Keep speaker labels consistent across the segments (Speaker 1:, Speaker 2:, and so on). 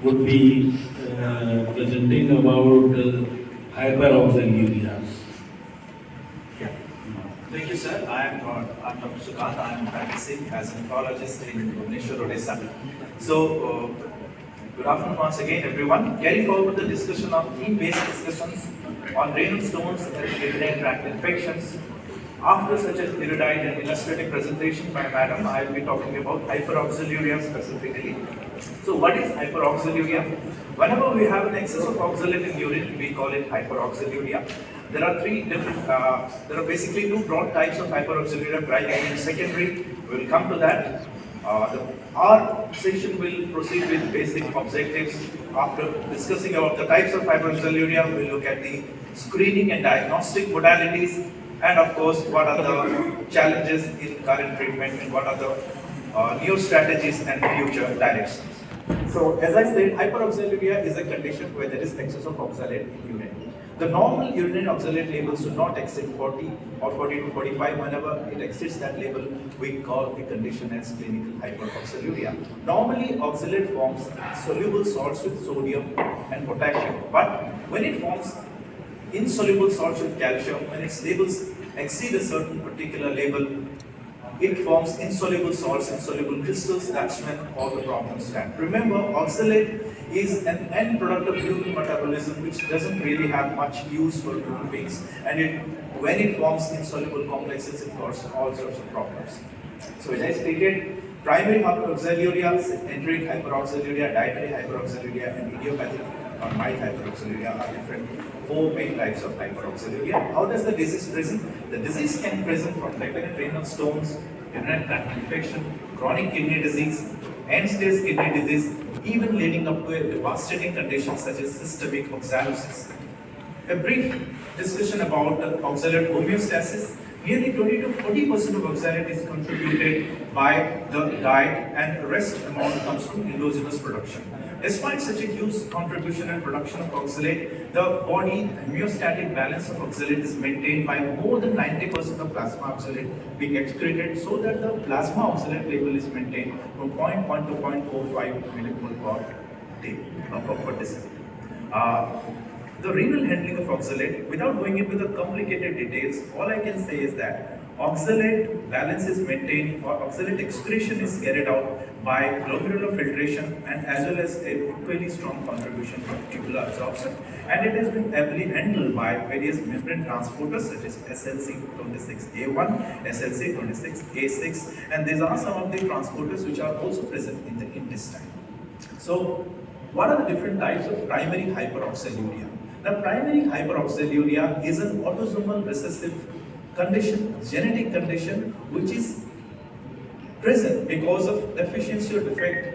Speaker 1: would be presenting about hyperoxaluria.
Speaker 2: Yeah. Thank you, sir. I'm Dr. Sukant. I'm practicing as a nephrologist in Bhubaneswar, Odisha. So, good afternoon once again, everyone. Carrying forward the discussion of theme-based discussions on renal stones and urinary tract infections. After such an erudite and illustrative presentation by Madam, I will be talking about hyperoxaluria specifically. So, what is hyperoxaluria? Whenever we have an excess of oxalate in urine, we call it hyperoxaluria. There are there are basically two broad types of hyperoxaluria, primary and secondary. We will come to that. Our session will proceed with basic objectives. After discussing about the types of hyperoxaluria, we will look at the screening and diagnostic modalities, and of course, what are the challenges in current treatment and what are the new strategies and future directions. So, as I said, hyperoxaluria is a condition where there is excess of oxalate in urine. The normal urinary oxalate levels should not exceed 40 or 40 to 45. Whenever it exceeds that level, we call the condition as clinical hyperoxaluria. Normally, oxalate forms soluble salts with sodium and potassium, but when it forms insoluble salts with calcium, when its levels exceed a certain particular level, it forms insoluble salts, insoluble crystals. That's when all the problems start. Remember, oxalate is an end product of human metabolism which doesn't really have much use for human beings, and when it forms insoluble complexes, it causes all sorts of problems. So, as I stated, primary hyperoxaluria, secondary hyperoxaluria, dietary hyperoxaluria, and idiopathic or mild hyperoxaluria are different four main types of hyperoxaluria. How does the disease present? The disease can present from recurrent renal stones, urinary tract infection, chronic kidney disease, end-stage kidney disease, even leading up to a devastating condition such as systemic oxalosis. A brief discussion about oxalate homeostasis. Nearly 20 to 40% of oxalate is contributed by the diet, and the rest amount comes from endogenous production. Despite such a huge contribution and production of oxalate, the body homeostatic balance of oxalate is maintained by more than 90% of plasma oxalate being excreted, so that the plasma oxalate level is maintained from 0.1 to 0.45 millimole per day per deciliter. The renal handling of oxalate, without going into the complicated details, all I can say is that oxalate balance is maintained, or oxalate excretion is carried out by glomerular filtration, and as well as a equally strong contribution from tubular absorption, and it has been ably handled by various membrane transporters such as SLC26A1, SLC26A6, and these are some of the transporters which are also present in the intestine. So, what are the different types of primary hyperoxaluria? The primary hyperoxaluria is an autosomal recessive condition, genetic condition, which is present because of deficiency or defect,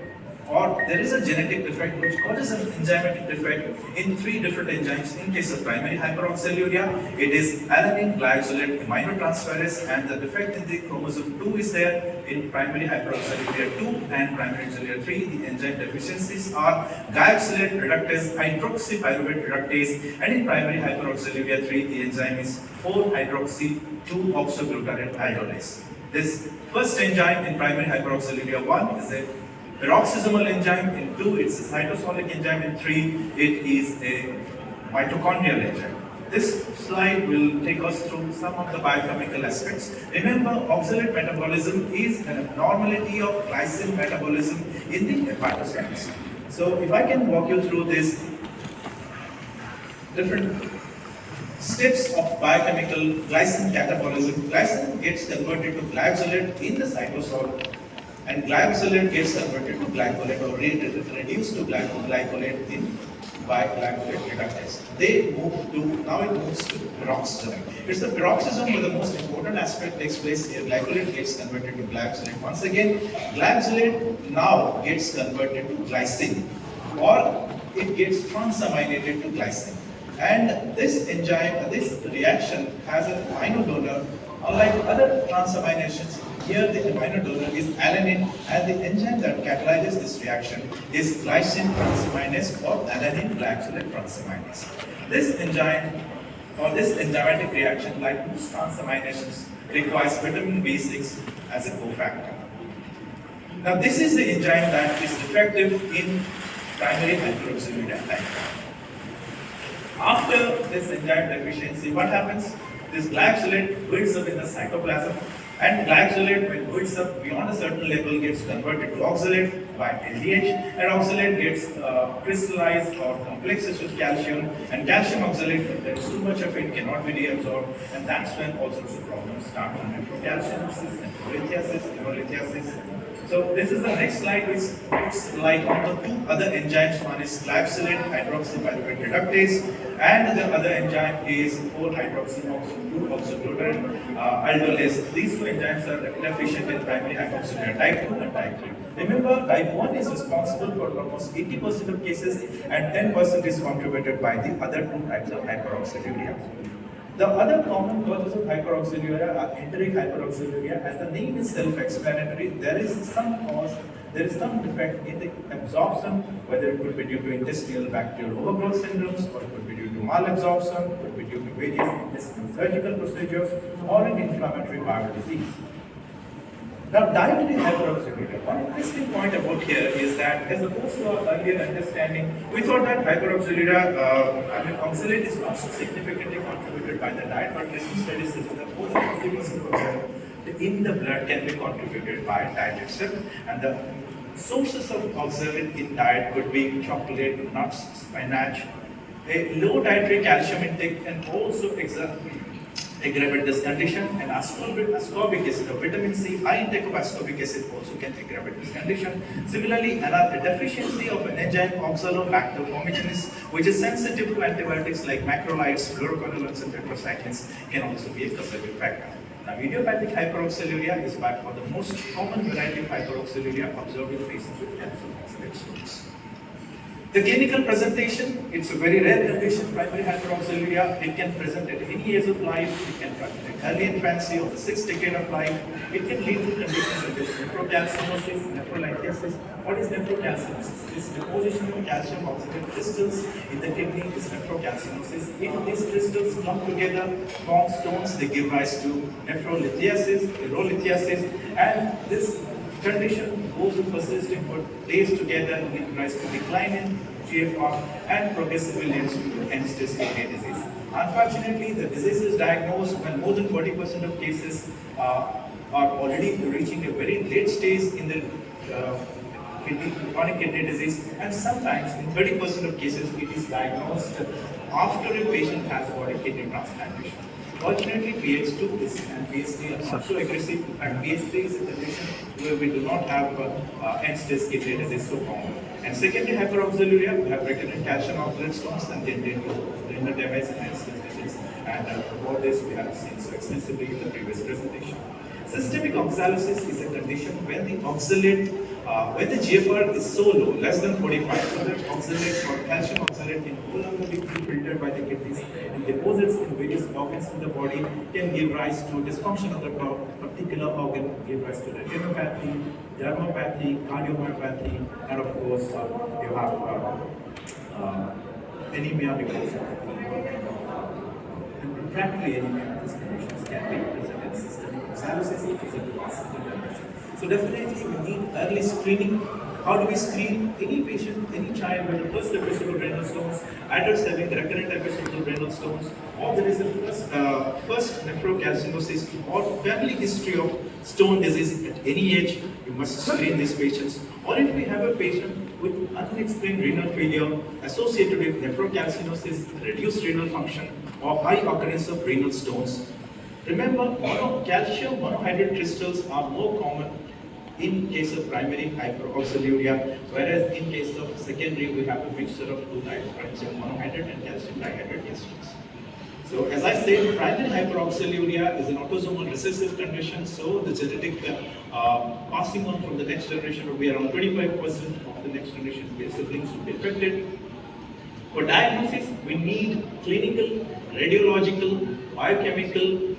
Speaker 2: or there is a genetic defect which causes an enzymatic defect in three different enzymes. In case of primary hyperoxaluria, it is alanine glycolate aminotransferase, and the defect in the chromosome 2 is there. In primary hyperoxaluria 2 and primary hyperoxaluria 3, the enzyme deficiencies are glyoxylate reductase, hydroxypyruvate reductase, and in primary hyperoxaluria 3, the enzyme is 4-hydroxy-2-oxoglutarate aldolase. This first enzyme in primary hyperoxaluria 1 is a peroxisomal enzyme, in 2 it's a cytosolic enzyme, in 3 it is a mitochondrial enzyme. This slide will take us through some of the biochemical aspects. Remember, oxalate metabolism is an abnormality of glycine metabolism in the hepatocytes. So if I can walk you through these different steps of biochemical glycine catabolism, glycine gets converted to glyoxylate in the cytosol, and glyoxylate gets converted to glycolate or reduced to glycolate in by glycolate reductase. They move to, now it moves to peroxisome. It's the peroxisome where the most important aspect takes place here. Glycolate gets converted to glyoxylate. Once again, glyoxylate now gets converted to glycine, or it gets transaminated to glycine. And this enzyme, this reaction has an amino donor. Unlike other transaminations, here the amino donor is alanine, and the enzyme that catalyzes this reaction is glycine transaminase or alanine glycolate transaminase. This enzyme or this enzymatic reaction, like most transaminases, requires vitamin B6 as a cofactor. Now, this is the enzyme that is defective in primary hyperoxaluria type 1. After this enzyme deficiency, what happens? This glycolate builds up in the cytoplasm, and glycolate, when builds up beyond a certain level, gets converted to oxalate by LDH, and oxalate gets crystallized or complexes with calcium, and calcium oxalate, if there is too much of it, cannot be reabsorbed, and that's when all sorts of problems start on nephrocalcinosis, nephrolithiasis, urolithiasis. So this is the next slide, which puts light on the two other enzymes. One is glycosylate hydroxypyruvate reductase, and the other enzyme is 4-hydroxymoxy-2-oxyglutarate aldolase. These two enzymes are deficient in primary hyperoxaluria type 2 and type 3. Remember, type 1 is responsible for almost 80% of cases, and 10% is contributed by the other two types of hyperoxaluria. The other common causes of hyperoxaluria are enteric hyperoxaluria. As the name is self-explanatory, there is some cause, there is some defect in the absorption, whether it could be due to intestinal bacterial overgrowth syndromes, or it could be due to malabsorption, it could be due to various intestinal surgical procedures, or an inflammatory bowel disease. Now, dietary hyperoxaluria. One interesting point about here is that, as opposed to our earlier understanding, we thought that hyperoxaluria, oxalate is not so significantly contributed by the diet, but recent studies suggest that more than 50% of oxalate in the blood can be contributed by diet itself, and the sources of oxalate in diet could be chocolate, nuts, spinach. A low dietary calcium intake can also aggravate this condition, and ascorbic acid or vitamin C, high intake of ascorbic acid also can aggravate this condition. Similarly, a deficiency of an enzyme oxalolacto formigenes, which is sensitive to antibiotics like macrolides, fluoroquinolones, and tetracyclines, can also be a causative factor. Now, idiopathic hyperoxaluria is by far the most common variety of hyperoxaluria observed in patients with calcium oxalate stores. The clinical presentation, it's a very rare condition, primary hyperoxaluria. It can present at any age of life. It can present in early infancy or the 6th decade of life. It can lead to conditions such as nephrocalcinosis, nephrolithiasis. What is nephrocalcinosis? This deposition of calcium oxalate crystals in the kidney is nephrocalcinosis. If these crystals come together, form stones, they give rise to nephrolithiasis, urolithiasis, and this condition goes on persisting for days together, giving rise to decline in GFR and progressively leads to end-stage kidney disease. Unfortunately, the disease is diagnosed when more than 40% of cases are already reaching a very late stage in the chronic kidney disease, and sometimes in 30% of cases it is diagnosed after a patient has got a kidney transplantation. Fortunately, PH2 and PH3 are not so aggressive. In fact, PH3 is a condition where we do not have end-stage kidney disease so common. And secondary hyperoxaluria, we have recurrent calcium oxalate stones and they lead to renal damage and end-stage disease. And about this we have seen so extensively in the previous presentation. Systemic oxalosis is a condition when the oxalate, when the GFR is so low, less than 45, so that oxalate or calcium oxalate can no longer be filtered by the kidneys and deposits in various organs in the body can give rise to dysfunction of the particular organ, give rise to retinopathy, dermopathy, cardiomyopathy, and of course you have anemia because of refractory anemia. These conditions can be presented systemic oxalosis, which is a classical condition. So definitely we need early screening. How do we screen any patient, any child with the first episode of renal stones, adults having recurrent episodes of renal stones, or there is a first nephrocalcinosis or family history of stone disease at any age? You must screen these patients. Or if we have a patient with unexplained renal failure associated with nephrocalcinosis, reduced renal function, or high occurrence of renal stones. Remember, calcium monohydrate crystals are more common in case of primary hyperoxaluria, whereas in case of secondary, we have a mixture of two types, calcium monohydrate and calcium dihydrate crystals. So as I said, primary hyperoxaluria is an autosomal recessive condition, so the genetic passing on from the next generation will be around 25% of the next generation siblings will be affected. For diagnosis, we need clinical, radiological, biochemical,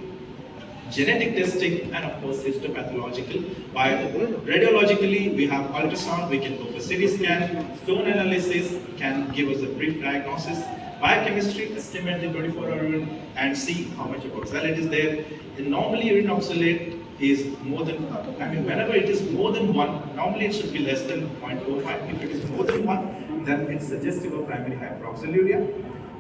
Speaker 2: genetic testing, and of course histopathological. Radiologically, we have ultrasound, we can go for CT scan, stone analysis can give us a brief diagnosis. Biochemistry, estimate the 24-hour urine and see how much of oxalate is there. And normally urine oxalate is more than, whenever it is more than 1, normally it should be less than 0.45. If it is more than 1, then it's suggestive of primary hyperoxaluria.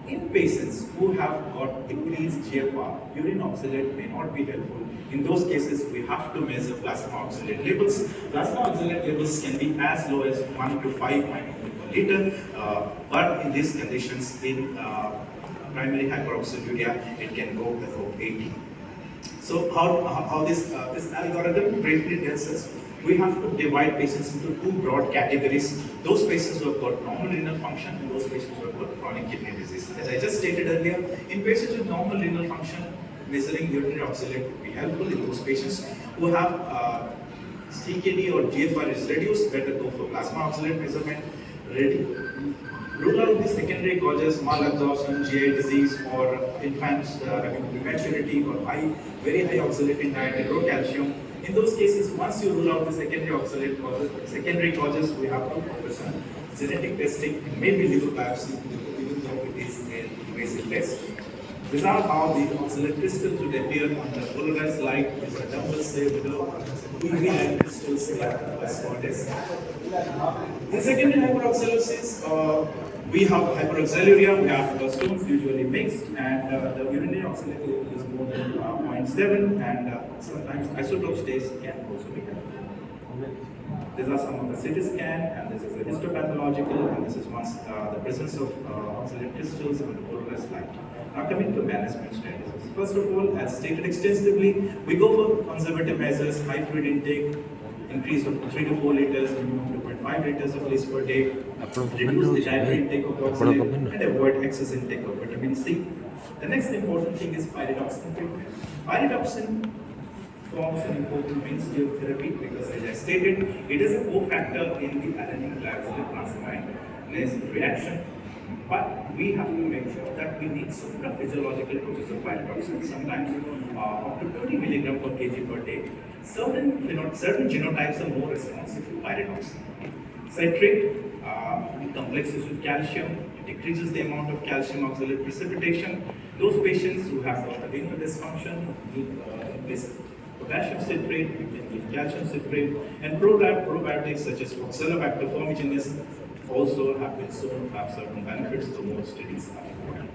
Speaker 2: In patients who have got decreased GFR, urine oxalate may not be helpful. In those cases, we have to measure plasma oxalate levels. Plasma oxalate levels can be as low as 1 to 5 micromolar per liter, but in these conditions, in primary hyperoxaluria, it can go above 80. So how this algorithm briefly tells us, we have to divide patients into two broad categories. Those patients who have got normal renal function and those patients who have got chronic kidney disease. As I just stated earlier, in patients with normal renal function, measuring urinary oxalate would be helpful. In those patients who have CKD or GFR is reduced, better go for plasma oxalate measurement. Rule out the secondary causes, malabsorption, GI disease, or infants having prematurity or very high oxalate diet and low calcium. In those cases, once you rule out the secondary causes, we have to focus on genetic testing, maybe liver biopsy, even though it is an invasive test. These are how the oxalate crystals would appear on the polarized light. These are dumbbell shaped UV crystals like Ascordes. In secondary hyperoxalosis, we have hyperoxaluria, we have stones usually mixed, and the urinary oxalate level is more than 0.7, and sometimes isotope stays can also be helpful. These are some of the CT scan, and this is a histopathological, and this is once the presence of oxalate crystals on the polarized light. Now coming to management strategies. First of all, as stated extensively, we go for conservative measures, high fluid intake, increase of 3 to 4 liters, minimum 2.5 liters of least per day, reduce the dietary intake of oxalate, and avoid excess intake of vitamin C. The next important thing is pyridoxine treatment. Pyridoxine forms an important mainstay of therapy because, as I stated, it is a cofactor in the alanine glycoside transformation reaction. But we have to make sure that we need supraphysiological doses of pyridoxine, sometimes up to 20 milligram per kg per day. Certain genotypes are more responsive to pyridoxine. Citrate complexes with calcium, it decreases the amount of calcium oxalate precipitation. Those patients who have got renal dysfunction need this potassium citrate, we can give calcium citrate, and probiotics such as oxalobacter formigenes also have been shown to have certain benefits, so more studies are important.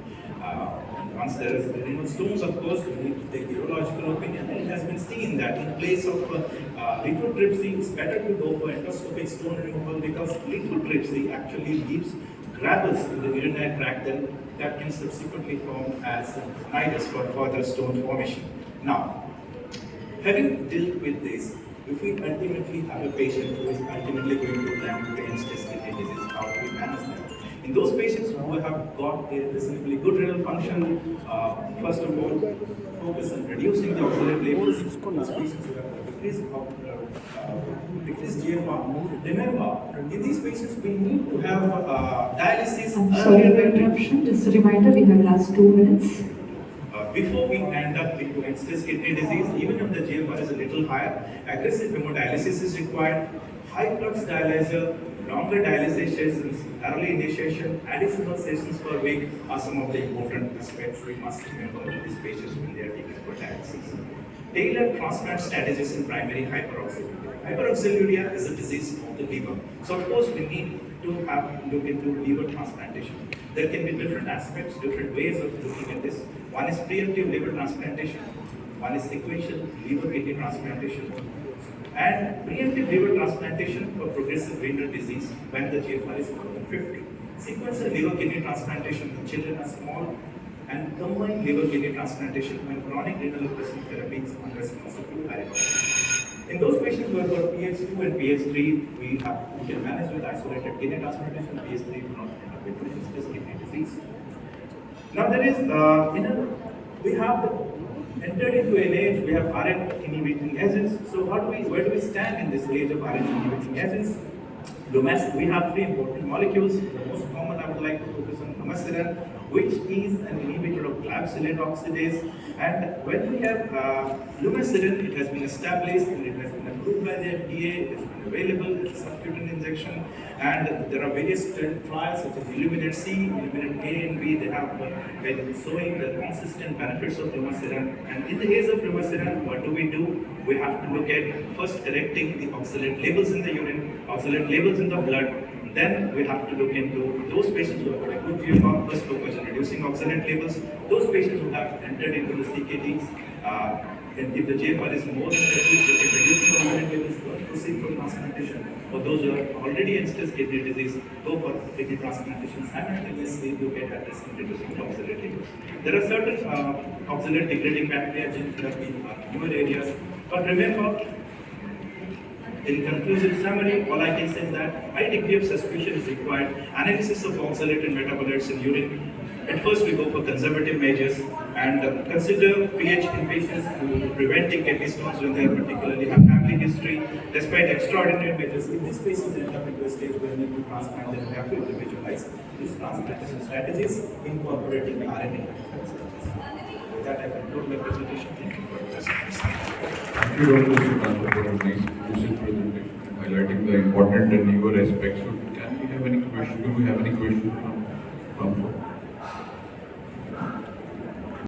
Speaker 2: Once there is the renal stones, of course, we need to take urological opinion, and it has been seen that in place of lithotripsy, it's better to go for endoscopic stone removal because lithotripsy actually leaves granules in the urinary tract that can subsequently form as nidus for further stone formation. Now, having dealt with this, if we ultimately have a patient who is ultimately going to attempt end-stage kidney disease, how do we manage them? In those patients who have got a reasonably good renal function, first of all, focus on reducing the oxalate levels. Those patients who have decreased GFR. Remember, in these patients, we need to have dialysis.
Speaker 3: Sorry for interruption. Just a reminder, we have last 2 minutes.
Speaker 2: Before we end up into end-stage kidney disease, even if the GFR is a little higher, aggressive hemodialysis is required. High flux dialyzer, longer dialysis sessions, early initiation, additional sessions per week are some of the important aspects we must remember in these patients when they are taken for dialysis. Tailored transplant strategies in primary hyperoxaluria. Hyperoxaluria is a disease of the liver. So of course we need to look into liver transplantation. There can be different aspects, different ways of looking at this. One is preemptive liver transplantation, one is sequential liver kidney transplantation, and preemptive liver transplantation for progressive renal disease when the GFR is more than 50. Sequential liver kidney transplantation when children are small, and combined liver kidney transplantation when chronic renal replacement therapy is unresponsive to pyridoxine. In those patients who have got PH2 and PH3, we can manage with isolated kidney transplantation. PH3 will not end up with end-stage kidney disease. Now there is, we have entered into an age, we have Rn inhibiting agents. So where do we stand in this age of Rn inhibiting agents? We have 3 important molecules. The most common I would like to focus on lumasiran, which is an inhibitor of glycosylate oxidase. And when we have lumasiran, it has been established and it has been approved by the FDA, it has been available as a subcutaneous injection, and there are various trials such as Illuminate C, Illuminate A and B. They have been showing the consistent benefits of lumasiran. And in the case of lumasiran, what do? We have to look at first correcting the oxalate levels in the urine, oxalate levels in the blood, then we have to look into those patients who have got a good GFR plus focus on reducing oxalate levels, those patients who have entered into the CKDs, and if the GFR is more than 30, we can reduce the oxalate levels, don't proceed for transplantation. For those who are already in stage kidney disease, go for kidney transplantation. Simultaneously look at addressing reducing the oxalate levels. There are certain oxalate degrading bacteria gene therapy newer areas, but remember, in conclusive summary, all I can say is that high degree of suspicion is required. Analysis of oxalate and metabolites in urine. At first, we go for conservative measures and consider pH in patients who preventing kidney stones when they particularly have family history. Despite extraordinary measures, if these patients end up into a stage where they need to transplant, then we have to individualize these transplantation strategies, incorporating RNA. With that, I conclude my presentation. Thank you for listening.
Speaker 4: Thank you, Dr. Surpasses, for a nice lucid presentation, highlighting the important and newer aspects. So, can we have any questions? Do we have any questions from